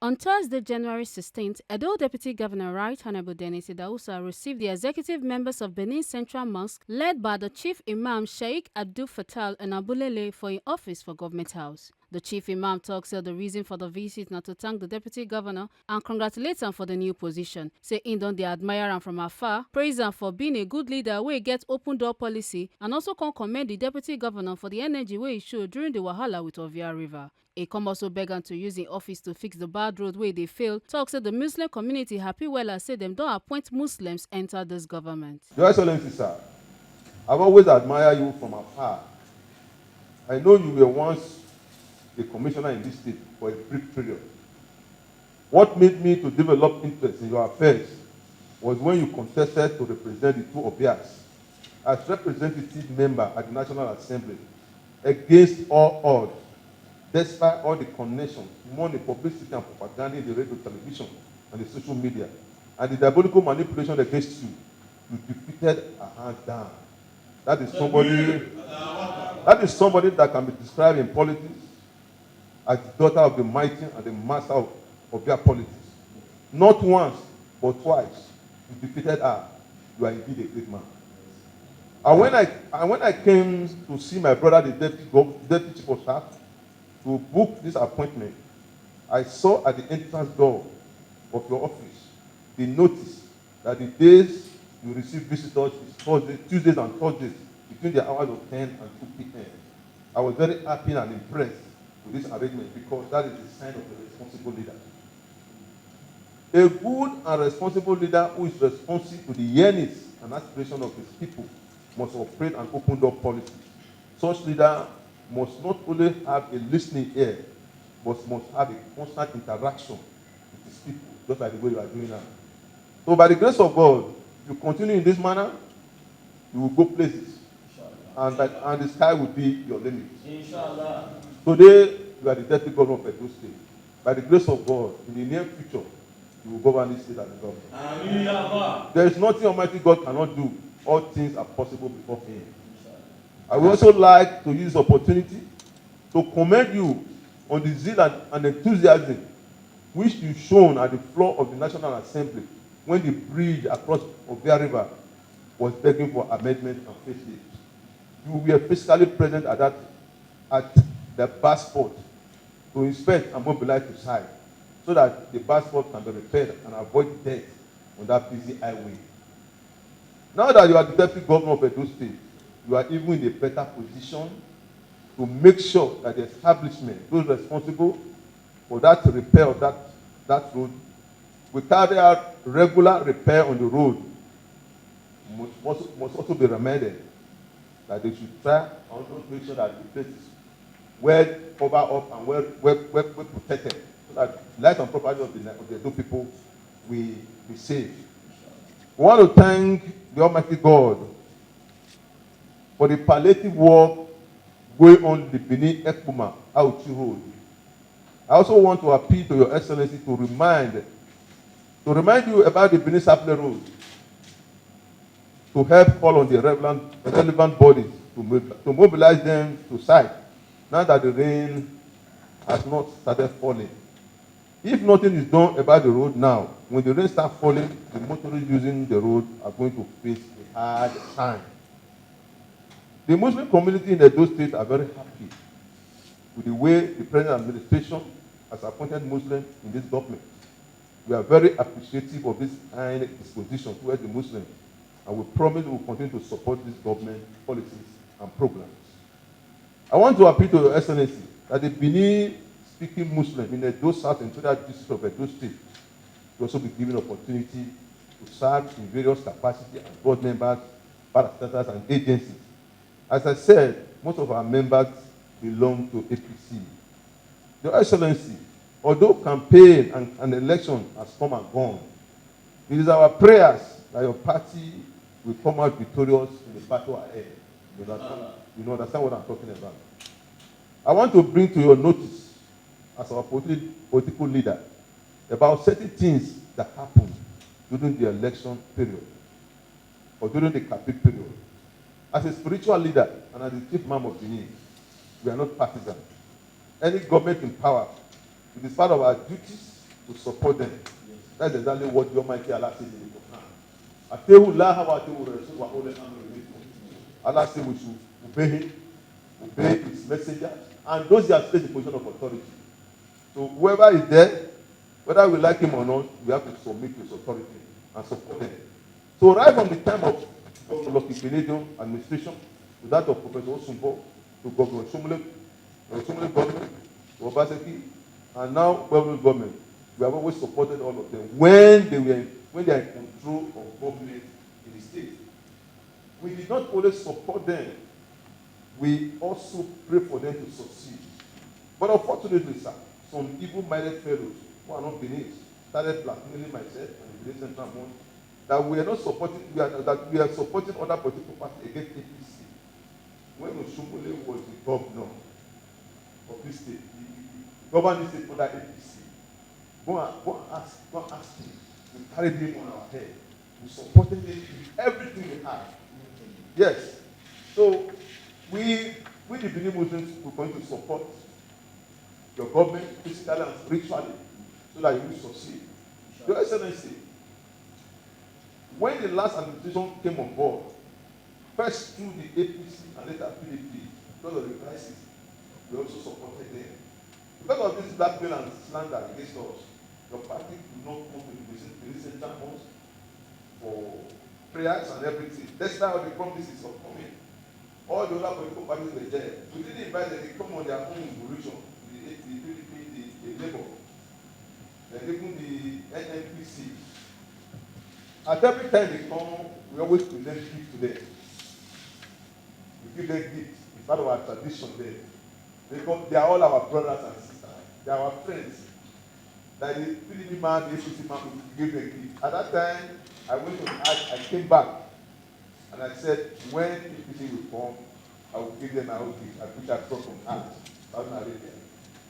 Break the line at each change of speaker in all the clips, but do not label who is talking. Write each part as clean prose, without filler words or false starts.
On Thursday, January 16th, Edo Deputy Governor Right Honorable Edo Idahosa received the executive members of Benin Central Mosque, led by the Chief Imam Sheikh Abdul Fattah and Abulele, for in office for Government House. The Chief Imam talks about the reason for the visit not to thank the Deputy Governor and congratulate him for the new position. Say in don dey admire him from afar, praise him for being a good leader wey get open door policy, and also commend the Deputy Governor for the energy wey he showed during the wahala with Ovia River. E come also beg am to use im office to fix the bad road wey dey fail. Tok say the Muslim community happy wella say dem don appoint Muslims enter dis government.
Your Excellency, sir, I've always admired you from afar. I know you were once a commissioner in this state for a brief period. What made me to develop interest in your affairs was when you contested to represent the two Obias as representative member at the National Assembly against all odds, despite all the connections, money, publicity, and propaganda in the radio, television, and the social media, and the diabolical manipulation against you, you defeated a hands down. That is somebody that can be described in politics as the daughter of the mighty and the master of their politics. Not once, but twice, you defeated her. You are indeed a great man. And when I came to see my brother, the deputy chief of staff, to book this appointment, I saw at the entrance door of your office the notice that the days you receive visitors is Tuesdays and Thursdays between the hours of 10 and 2 p.m. I was very happy and impressed with this arrangement because that is the sign of a responsible leader. A good and responsible leader who is responsive to the yearnings and aspirations of his people must operate an open door policy. Such leader must not only have a listening ear, but must have a constant interaction with his people, just like the way you are doing now. So by the grace of God, if you continue in this manner, you will go places. And the sky will be your limit. Inshallah. Today, you are the deputy governor of Edo State. By the grace of God, in the near future, you will govern this state as a governor. There is nothing Almighty God cannot do. All things are possible before Him. I would also like to use the opportunity to commend you on the zeal and enthusiasm which you shown at the floor of the National Assembly when the bridge across Ovia River was begging for amendment and facelift. You were physically present at the passport to inspect and mobilize the site so that the passport can be repaired and avoid death on that busy highway. Now that you are the deputy governor of Edo State, you are even in a better position to make sure that the establishment, those responsible for that repair of that road, will carry out regular repair on the road, must also be reminded that they should try and also make sure that the place is well covered up and well protected, so that life and property of the Edo people will be safe. We want to thank the Almighty God for the palliative work going on the Benin Ekpoma Auchi Road. I also want to appeal to Your Excellency to remind you about the Benin Sapele Road, to help call on the relevant bodies to mobilize them to site now that the rain has not started falling. If nothing is done about the road now, when the rain starts falling, the motorists using the road are going to face a hard time. The Muslim community in Edo State are very happy with the way the present administration has appointed Muslims in this government. We are very appreciative of this kind of disposition towards the Muslims, and we promise we will continue to support this government policies and programs. I want to appeal to Your Excellency that the Benin-speaking Muslim in Edo South and Central District of Edo State will also be given opportunity to serve in various capacities as board members, parastatals, and agencies. As I said, most of our members belong to APC. Your Excellency, although campaign and election has come and gone, it is our prayers that your party will come out victorious in the battle ahead. You understand what I'm talking about? I want to bring to your notice, as our political leader, about certain things that happened during the election period or during the campaign period. As a spiritual leader and as the chief imam of Benin, we are not partisan. Any government in power, it is part of our duties to support them. That's exactly what the Almighty Allah says in the Quran. Atehullah wa atehur rasul wa ulil amri minkum. Allah says we should obey him, obey his messengers, and those that take the position of authority. So whoever is there, whether we like him or not, we have to submit to his authority and support them. So right from the time of Dr. Canadian administration, to that of Professor Osumbo, to Governor Shumule government, to Obaseki, and now government government, we have always supported all of them when they are in control of government in the state. We did not only support them, we also pray for them to succeed. But unfortunately, sir, some evil-minded fellows who are not Benin started blackmailing myself and the Benin Central Mosque that we are not supporting, that we are supporting other political parties against APC. When Oshomole was the governor of this state, the governor state under APC, go and ask him. We carried him on our head. We supported him in everything we had. Yes. So we the Benin Muslims, we're going to support your government physically and spiritually so that you will succeed. Your Excellency, when the last administration came on board, first through the APC and later PDP, because of the crisis, we also supported them. Because of this blackmail and slander against us, your party could not come to the Benin Central Mosque for prayers and everything. That's how the promises of coming. All the other political parties were there. We didn't invite them to come on their own evolution. The PDP, the Labour, even the NNPC. At every time they come, we always present gifts to them. We give them gifts. It's part of our tradition there. They are all our brothers and sisters. They are our friends. Like the PDP man, the APC man, we give them gifts. At that time, I went to the Hajj, I came back, and I said, when APC will come, I will give them my own gift, which I brought from Hajj, Saudi Arabia.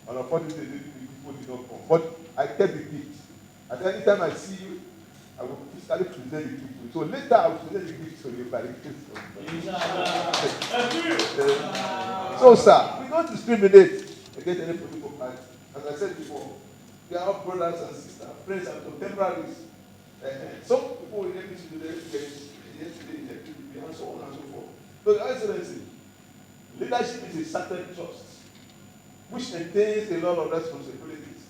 And unfortunately, the people did not come. But I kept the gift. At any time I see you, I will physically present the gift to you. So later I will present the gift to you by the grace of God. So, sir, we don't discriminate against any political party. As I said before, we are all brothers and sisters, friends and contemporaries. Some people will let me to the yesterday in the PDP and so on and so forth. So, Your Excellency, leadership is a certain trust which entails a lot of responsibilities.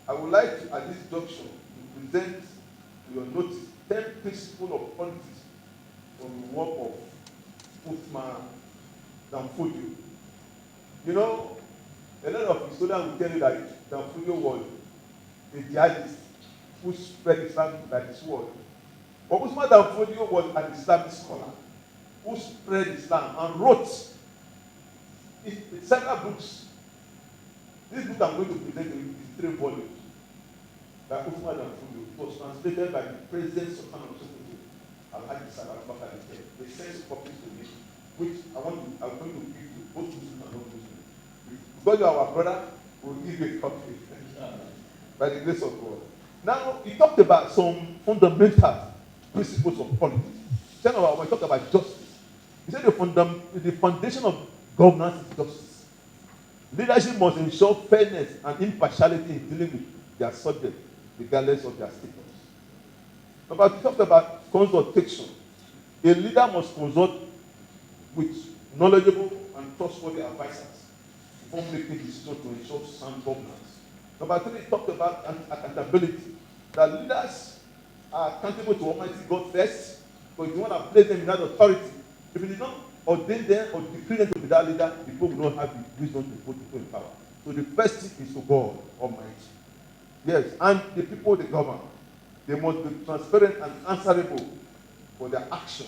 I would like to, at this junction, to present to your notice 10 principles of politics from the work of Uthman Danfodio. You know, a lot of historians will tell you that Danfodio was a jihadist who spread Islam like his word. But Uthman Danfodio was an Islamic scholar who spread Islam and wrote several books. This book I'm going to present to you is 3 volumes. By Uthman Danfodio. It was translated by the President Sultan of Sokoto, Alhaji Salah Bakar. They sent copies to me, which I'm going to give to both Muslims and non-Muslims. Because you are our brother, we'll give you a copy. By the grace of God. Now, he talked about some fundamental principles of politics. He talked about justice. He said the foundation of governance is justice. Leadership must ensure fairness and impartiality in dealing with their subjects, regardless of their status. Number 2, talked about consultation. A leader must consult with knowledgeable and trustworthy advisors before making decisions to ensure sound governance. Number 3, talked about accountability. That leaders are accountable to Almighty God first, but if you want to place them in that authority, if you did not ordain them or decree them to be that leader, people will not have the wisdom to put people in power. So the first thing is to God Almighty. Yes, and the people they govern, they must be transparent and answerable for their action.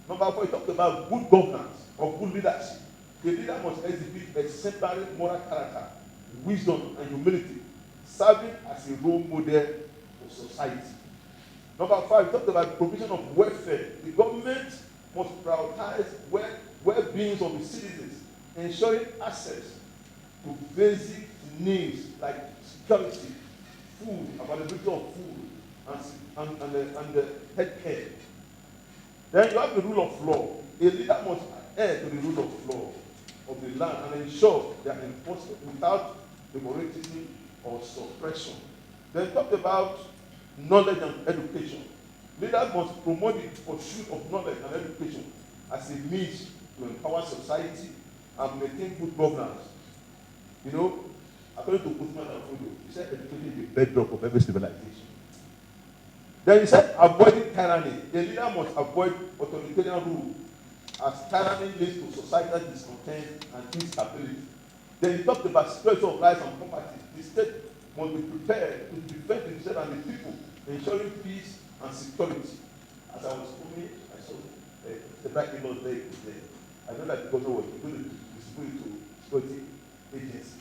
Number 4, he talked about good governance or good leadership. The leader must exhibit exemplary moral character, wisdom, and humility, serving as a role model for society. Number 5, he talked about the provision of welfare. The government must prioritize well-being of the citizens, ensuring access to basic needs like security, food, availability of food, and health care. Then you have the rule of law. A leader must adhere to the rule of law of the land and ensure their enforcement without favoritism or suppression. They talked about knowledge and education. Leaders must promote the pursuit of knowledge and education as a means to empower society and maintain good governance. You know, according to Kutzman and Fudo, he said education is the bedrock of every civilization. Then he said avoiding tyranny. A leader must avoid authoritarian rule as tyranny leads to societal discontent and instability. Then he talked about security of lives and property. The state must be prepared to defend itself and the people, ensuring peace and security. As I was coming, I saw the black in-laws there. I know that the government was going to distribute it to security agencies,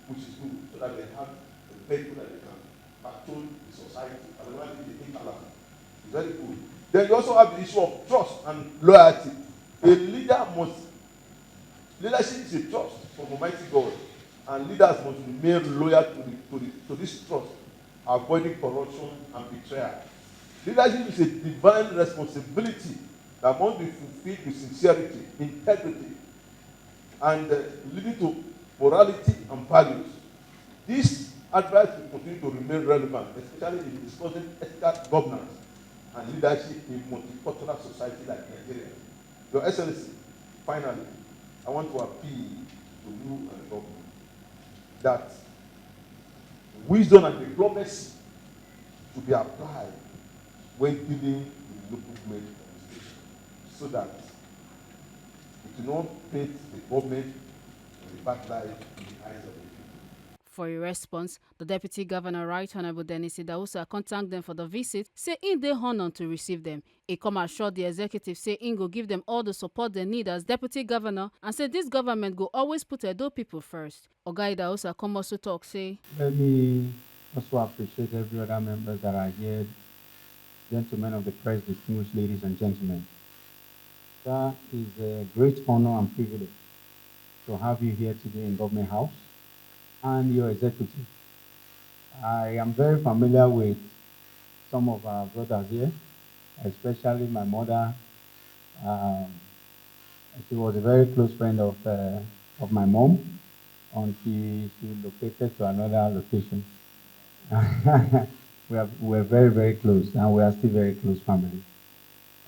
which is good, so that they have a vehicle that they can patrol the society. Otherwise, they think alarm. It's very good. Then you also have the issue of trust and loyalty. A leader must, leadership is a trust from Almighty God, and leaders must remain loyal to this trust, avoiding corruption and betrayal. Leadership is a divine responsibility that must be fulfilled with sincerity, integrity, and leading to morality and values. This advice will continue to remain relevant, especially in discussing ethical governance and leadership in multicultural society like Nigeria. Your Excellency, finally, I want to appeal to you and the government that wisdom and diplomacy should be applied when dealing with local government administration, so that it will not paint the government in the bad light in the eyes of the people.
For a response, the Deputy Governor, Right Honorable Denis Idahosa, thanked them for the visit, say im dey honoured to receive them. He come assured the executive say im go give them all the support they need as Deputy Governor, and say this government go always put Edo people first. Oga Idahosa come also talk say,
let me also appreciate every other members that are here, gentlemen of the press, distinguished ladies and gentlemen. That is a great honor and privilege to have you here today in Government House and your executive. I am very familiar with some of our brothers here, especially my mother. She was a very close friend of my mom until she relocated to another location. We're very, very close, and we are still very close family.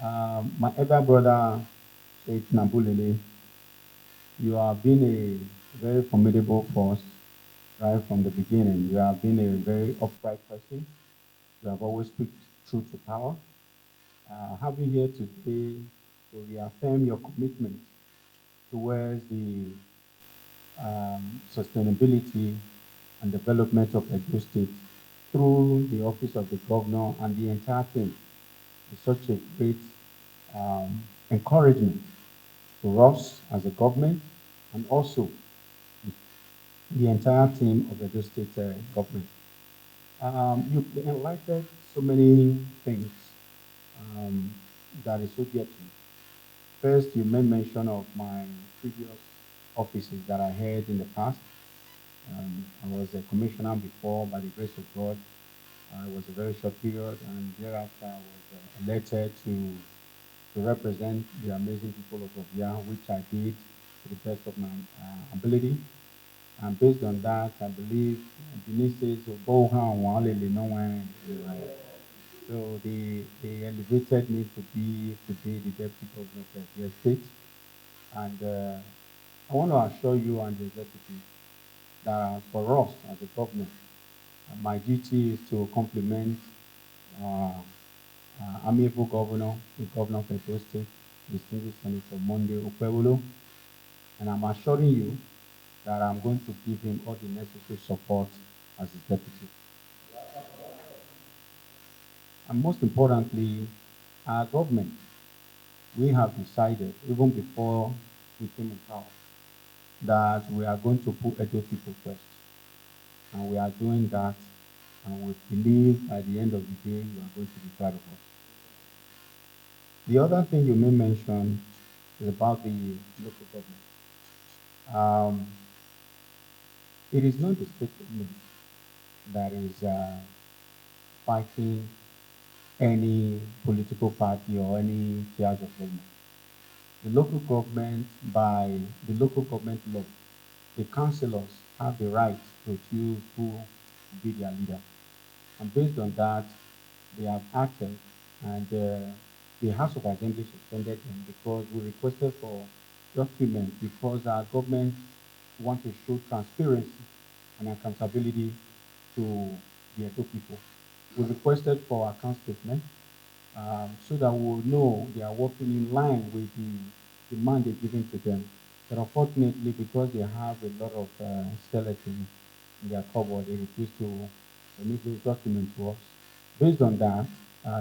My elder brother, Sheikh Nabulele, you have been a very formidable force right from the beginning. You have been a very upright person. You have always speak truth to power. Having here today to reaffirm your commitment towards the sustainability and development of Edo State through the office of the governor and the entire team is such a great encouragement to us as a government and also the entire team of Edo State government. You enlightened so many things that is so dear to me. First, you made mention of my previous offices that I had in the past. I was a commissioner before, by the grace of God. It was a very short period, and thereafter I was elected to represent the amazing people of Ovia, which I did to the best of my ability. And based on that, I believe Denise says, "Go home, so they elevated me to be today the deputy governor of the state. And I want to assure you and the executive that for us as a government, my duty is to complement amiable governor, the governor of Edo State, distinguished Senator Monday Okwewolo, and I'm assuring you that I'm going to give him all the necessary support as his deputy. And most importantly, our government, we have decided, even before we came in power, that we are going to put Edo people first. And we are doing that, and we believe by the end of the day, you are going to be proud of us. The other thing you may mention is about the local government. It is not the state government that is fighting any political party or any tiers of government. The local government, by the local government law, the councillors have the right to choose who will be their leader. And based on that, they have acted, and the House of Assembly suspended them because we requested for documents because our government want to show transparency and accountability to the Edo people. We requested for account statement so that we will know they are working in line with the mandate given to them. But unfortunately, because they have a lot of skeletons in their cupboard, they refuse to remit those documents to us. Based on that,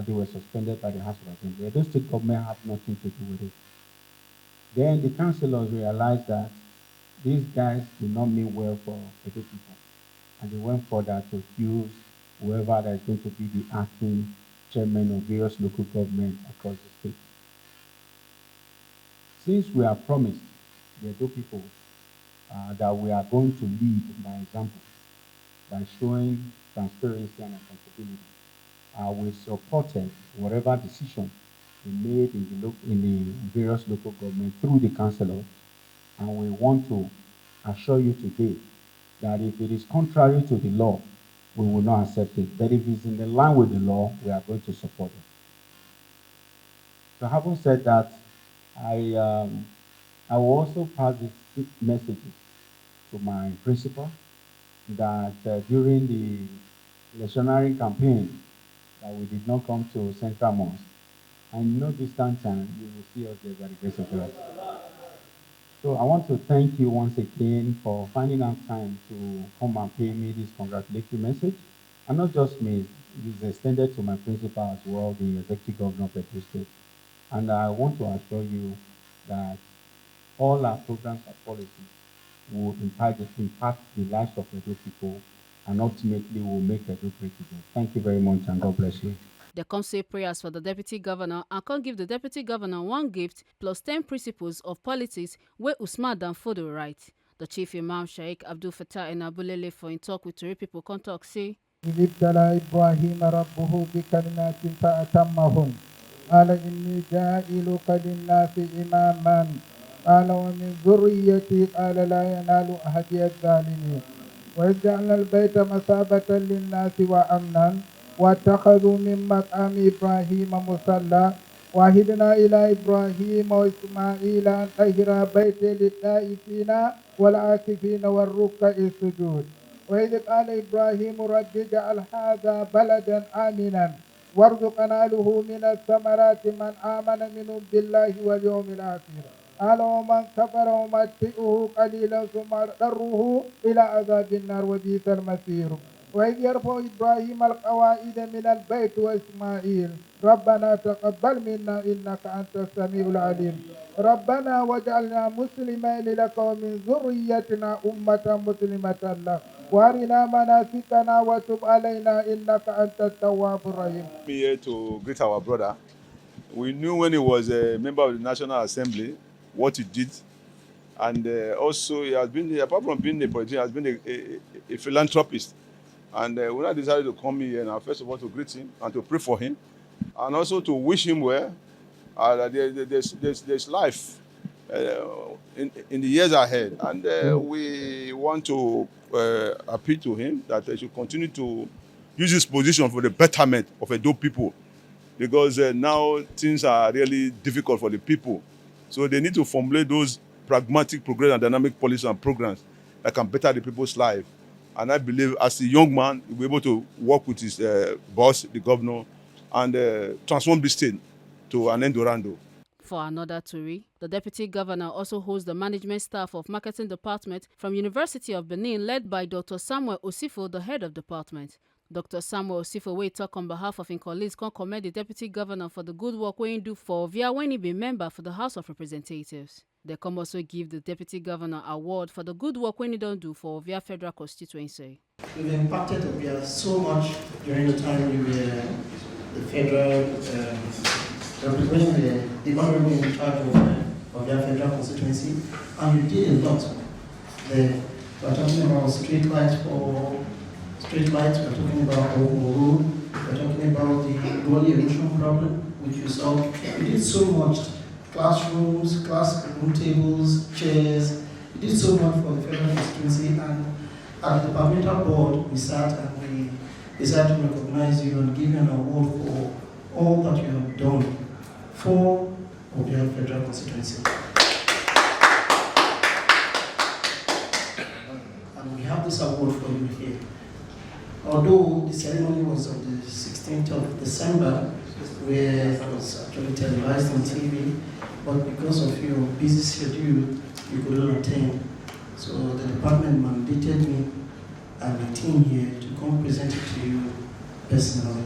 they were suspended by the House of Assembly. The state government have nothing to do with it. Then the councillors realized that these guys do not mean well for Edo people. And they went further to accuse whoever that is going to be the acting chairman of various local governments across the state. Since we have promised the Edo people that we are going to lead by example, by showing transparency and accountability, we supported whatever decision we made in the various local governments through the councillors. And we want to assure you today that if it is contrary to the law, we will not accept it. But if it's in the line with the law, we are going to support it. So having said that, I will also pass this message to my principal that during the electionary campaign that we did not come to Central Mosque. And no distant time, you will see us there by the grace of God. So I want to thank you once again for finding out time to come and pay me this congratulatory message. And not just me, it is extended to my principal as well, the executive governor of Edo State. And I want to assure you that all our programs and policies will impact the lives of Edo people and ultimately will make Edo great again. Thank you very much and God bless you.
They come say prayers for the deputy governor and come give the deputy governor one gift plus 10 principles of politics where Usman Danfodo write. The chief imam Sheikh Abdul Fattah Enabulele for in talk with Tori people come talk say.
ابتلى إبراهيم ربه بكلمات فأتمهن قال إني جائلك للناس إماما قال ومن ذريتي قال لا ينال أحدي الظالمين وإذ جعلنا البيت مثابة للناس وأمنا واتخذوا من مقام إبراهيم مصلى وعهدنا إلى إبراهيم وإسماعيل أن طهر بيتي للطائفين والعاكفين والركع السجود وإذ قال إبراهيم رب اجعل هذا بلدا آمنا وارزق أهله من الثمرات من آمن منهم بالله واليوم الآخر قال ومن كفر ومتئه قليلا ثم اضطره إلى عذاب النار وبئس المصير وإذ يرفع إبراهيم القواعد من البيت وإسماعيل ربنا تقبل منا إنك أنت السميع العليم ربنا واجعلنا مسلمين لك ومن ذريتنا أمة مسلمة لك وارنا مناسكنا وتب علينا إنك أنت التواب الرحيم.
I'm here to greet our brother. We knew when he was a member of the National Assembly what he did, and also he has been, apart from being a politician, has been a philanthropist. And when I decided to come here, now first of all to greet him and to pray for him, and also to wish him well. There's life in the years ahead, and we want to appeal to him that he should continue to use his position for the betterment of Edo people, because now things are really difficult for the people. So they need to formulate those pragmatic, progressive, and dynamic policies and programs that can better the people's life. And I believe as a young man, he'll be able to work with his boss, the governor, and transform the state to an Endorando.
For another Tory, the deputy governor also holds the management staff of marketing department from University of Benin led by Dr. Samuel Osifo, the head of department. Dr. Samuel Osifo wey talk on behalf of his colleagues can commend the deputy governor for the good work wey he do for Ovia when he be member for the House of Representatives. They come also give the deputy governor award for the good work when he don't do for Ovia Federal Constituency.
We've impacted Ovia so much during the time you were the federal, representing the honorable in charge of Ovia Federal Constituency, and you did a lot. We're talking about street lights, we're talking about road, we're talking about the water erosion problem, which you solved. You did so much. Classrooms, classroom tables, chairs. We did so much for the federal constituency, and at the departmental board we sat and we decided to recognize you and give you an award for all that you have done for Obia Federal Constituency. And we have this award for you here. Although the ceremony was on the 16th of December, where it was actually televised on TV, but because of your busy schedule, you couldn't attend. So the department mandated me and the team here to come present it to you personally.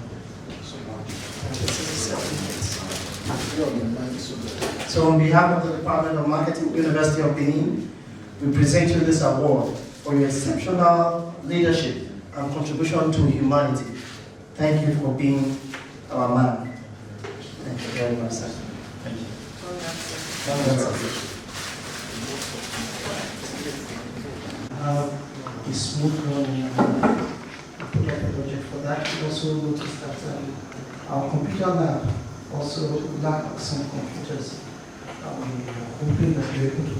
So on behalf of the Department of Marketing, University of Benin, we present you this award for your exceptional leadership and contribution to humanity. Thank you for being our man. Thank you very much, sir. Thank you. A smooth running project for that. We also noticed that our computer lab also lacked some computers. We are hoping that you're able to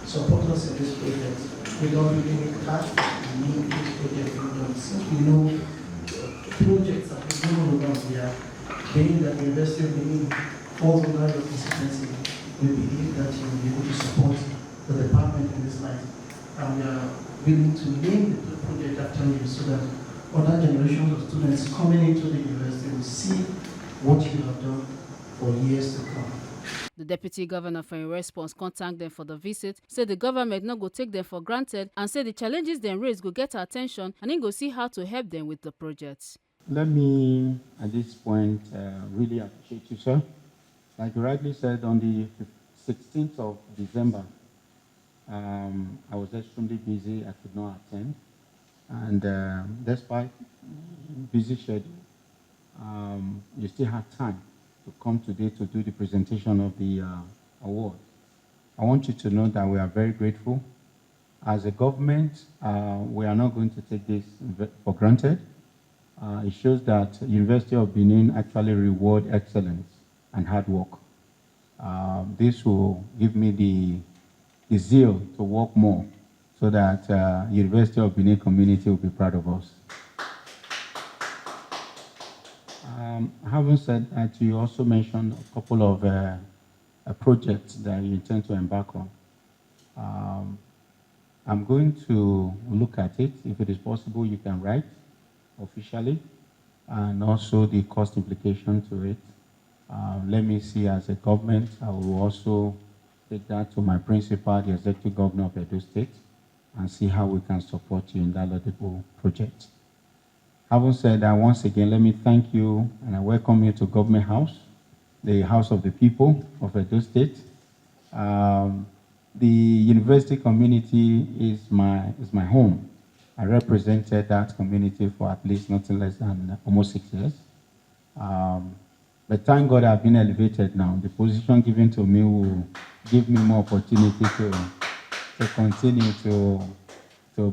support us in this project. We don't really need cash, we need this project being done. Since we know projects that we know about, we are being that the University of Benin falls under your consistency. We believe that you will be able to support the department in this light. And we are willing to name the project after you so that other generations of students coming into the university will see what you have done for years to come.
The deputy governor, for in response, contact them for the visit, said the government not go take them for granted and say the challenges they raise go get attention and then go see how to help them with the projects.
Let me, at this point, really appreciate you, sir. Like you rightly said, on the 16th of December, I was extremely busy. I could not attend. And despite busy schedule, you still have time to come today to do the presentation of the award. I want you to know that we are very grateful. As a government, we are not going to take this for granted. It shows that University of Benin actually reward excellence and hard work. This will give me the zeal to work more so that University of Benin community will be proud of us. Having said that, you also mentioned a couple of projects that you intend to embark on. I'm going to look at it. If it is possible, you can write officially, and also the cost implication to it. Let me see, as a government, I will also take that to my principal, the executive governor of Edo State, and see how we can support you in that laudable project. Having said that, once again, let me thank you and I welcome you to Government House, the House of the People of Edo State. The university community is my home. I represented that community for at least nothing less than almost 6 years. But thank God I've been elevated now. The position given to me will give me more opportunity to continue to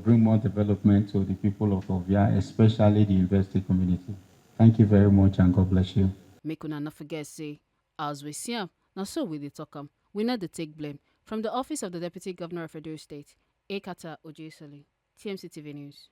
bring more development to the people of Ovia, especially the university community. Thank you very much and God bless you.
Make una not forget, say, as we see am, now so we dey talk am. We not dey take blame. From the office of the Deputy Governor of Edo State, Ekata Ojesoli, TMC TV News.